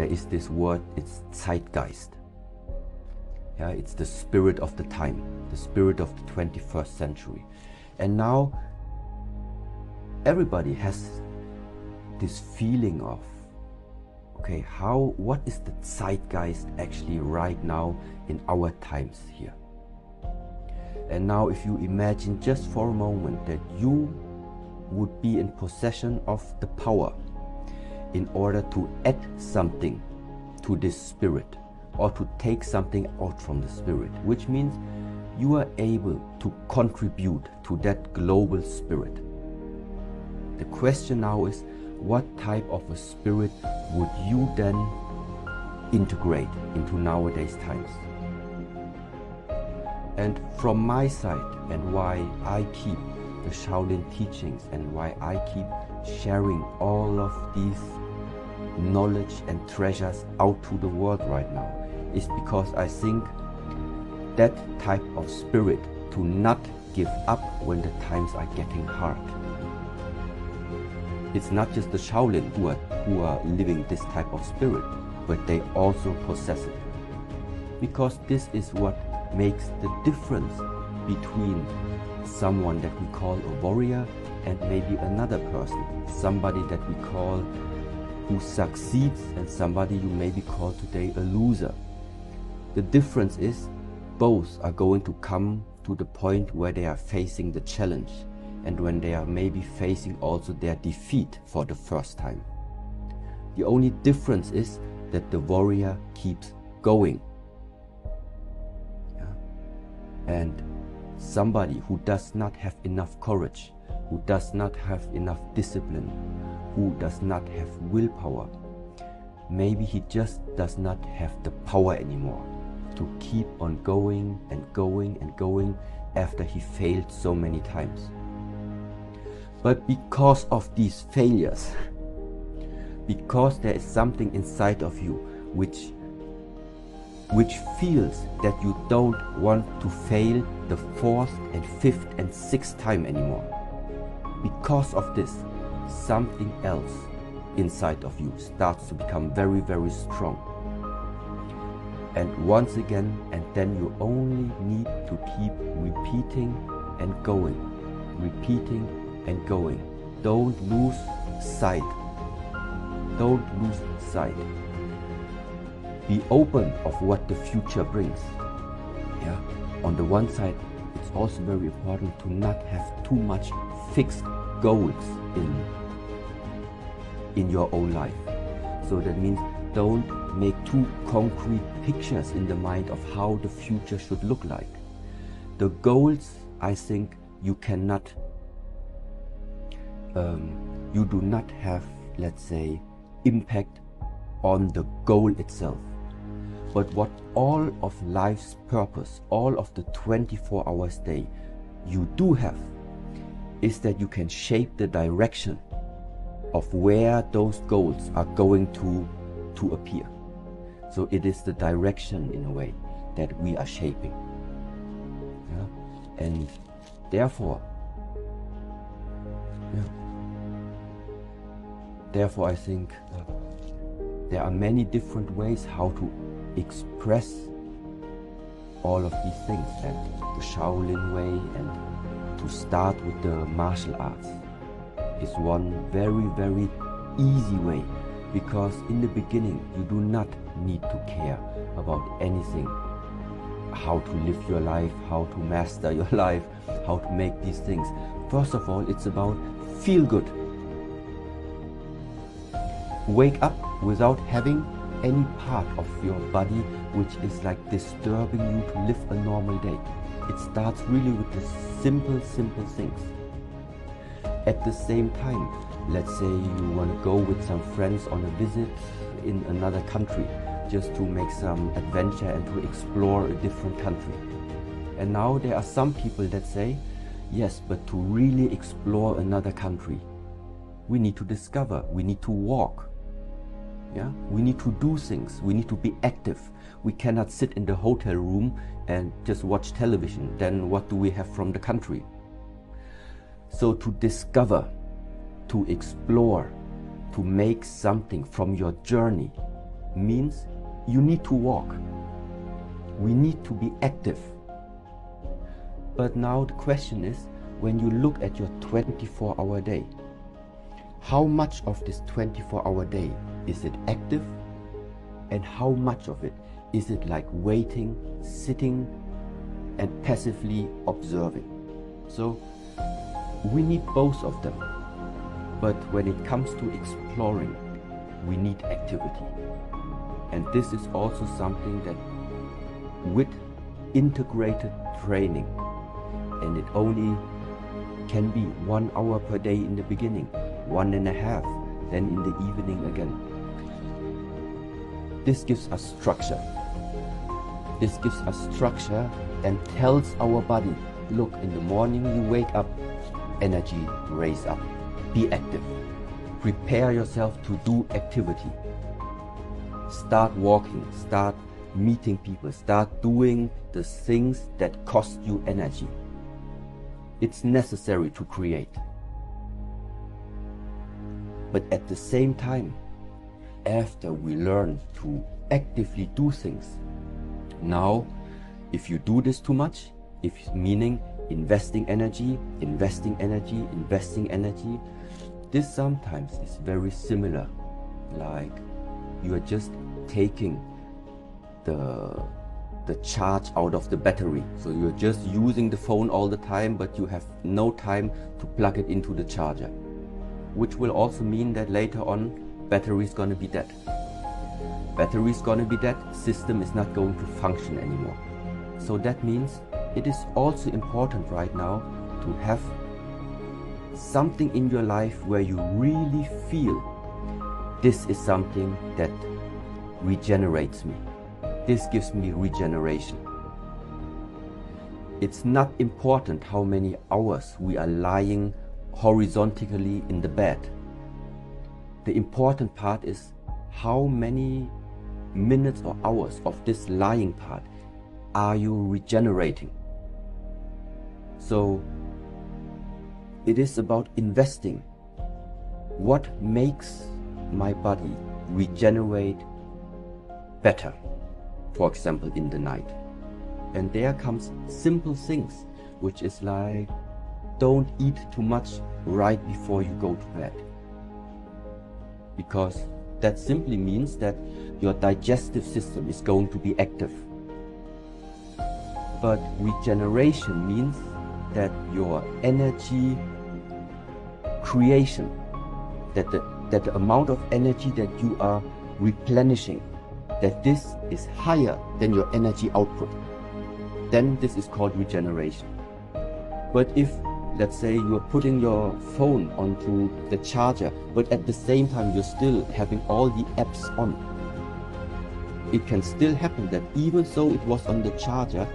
there is this word, it's Zeitgeist. Yeah, it's the spirit of the time, the spirit of the 21st century. And now everybody has this feeling of, okay, what is the zeitgeist actually right now in our times here? And now if you imagine just for a moment that you would be in possession of the power in order to add something to this spirit, or to take something out from the spirit, which means you are able to contribute to that global spirit. The question now is, what type of a spirit would you then integrate into nowadays times? And from my side, and why I keep the Shaolin teachings and why I keep sharing all of these knowledge and treasures out to the world right now, is because I think that type of spirit, to not give up when the times are getting hard. It's not just the Shaolin who are living this type of spirit, but they also possess it. Because this is what makes the difference between someone that we call a warrior and maybe another person, somebody that we call who succeeds and somebody you maybe call today a loser. The difference is both are going to come to the point where they are facing the challenge, and when they are maybe facing also their defeat for the first time. The only difference is that the warrior keeps going. Yeah? And somebody who does not have enough courage, who does not have enough discipline, who does not have willpower, maybe he just does not have the power anymore to keep on going and going and going after he failed so many times. But because of these failures, because there is something inside of you which feels that you don't want to fail the 4th and 5th and 6th time anymore, because of this, something else inside of you starts to become very, very strong. And once again, and then you only need to keep repeating and going, repeating and going. Don't lose sight. Don't lose sight. Be open of what the future brings. Yeah. On the one side, it's also very important to not have too much fixed goals in your own life. So that means don't make too concrete pictures in the mind of how the future should look like. The goals, I think, you cannot, you do not have, let's say, impact on the goal itself. But what all of life's purpose, all of the 24 hours day you do have, is that you can shape the direction of where those goals are going to appear. So it is the direction, in a way, that we are shaping. Yeah? And therefore, I think there are many different ways how to express all of these things, and the Shaolin way and to start with the martial arts is one very, very easy way, because in the beginning you do not need to care about anything, how to live your life, how to master your life, how to make these things. First of all, it's about feel good. Wake up without having any part of your body which is like disturbing you to live a normal day. It starts really with the simple things. At the same time, let's say you want to go with some friends on a visit in another country, just to make some adventure and to explore a different country. And now there are some people that say, yes, but to really explore another country, we need to discover, we need to walk. Yeah? We need to do things, we need to be active. We cannot sit in the hotel room and just watch television. Then what do we have from the country? So to discover, to explore, to make something from your journey, means you need to walk. We need to be active. But now the question is, when you look at your 24-hour day, how much of this 24-hour day is it active, and how much of it is it like waiting, sitting, and passively observing? So we need both of them. But when it comes to exploring, we need activity. And this is also something that with integrated training, and it only can be 1 hour per day in the beginning, 1.5, then in the evening again. This gives us structure. This gives us structure and tells our body, look, in the morning you wake up, energy raise up, be active. Prepare yourself to do activity. Start walking, start meeting people, start doing the things that cost you energy. It's necessary to create. But at the same time, after we learn to actively do things, now if you do this too much, meaning investing energy, this sometimes is very similar, like you are just taking the charge out of the battery. So you're just using the phone all the time, but you have no time to plug it into the charger, which will also mean that later on battery is going to be dead. Battery is going to be dead, system is not going to function anymore. So that means it is also important right now to have something in your life where you really feel this is something that regenerates me. This gives me regeneration. It's not important how many hours we are lying horizontally in the bed. The important part is how many minutes or hours of this lying part are you regenerating. So it is about investing. What makes my body regenerate better? For example, in the night. And there comes simple things, which is like, don't eat too much right before you go to bed. Because that simply means that your digestive system is going to be active. But regeneration means that your energy creation, that the amount of energy that you are replenishing, that this is higher than your energy output, then this is called regeneration. But if, let's say, you are putting your phone onto the charger, but at the same time you're still having all the apps on, it can still happen that even though it was on the charger,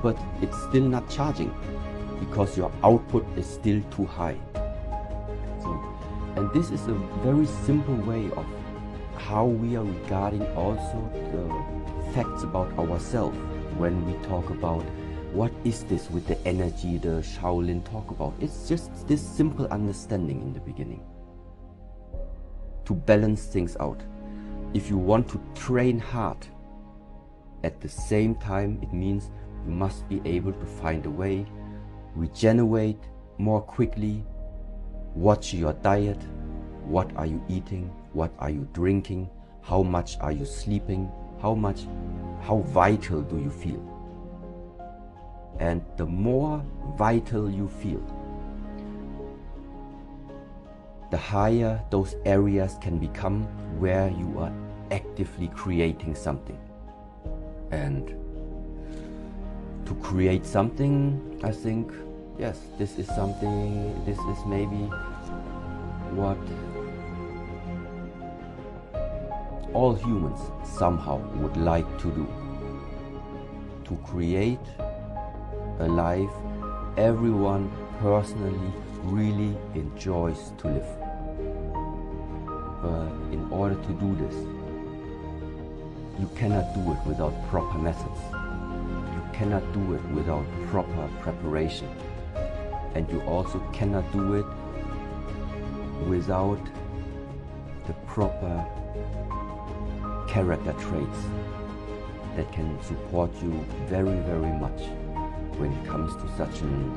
but it's still not charging because your output is still too high. So, and this is a very simple way of how we are regarding also the facts about ourselves when we talk about what is this with the energy the Shaolin talk about. It's just this simple understanding in the beginning to balance things out. If you want to train hard, at the same time it means you must be able to find a way, regenerate more quickly, watch your diet, what are you eating, what are you drinking, how much are you sleeping, how vital do you feel? And the more vital you feel, the higher those areas can become where you are actively creating something. And to create something, I think, yes, this is maybe what all humans somehow would like to do. To create a life everyone personally really enjoys to live. But in order to do this, you cannot do it without proper methods. You cannot do it without proper preparation. And you also cannot do it without the proper character traits that can support you very, very much when it comes to such an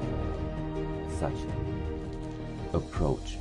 approach.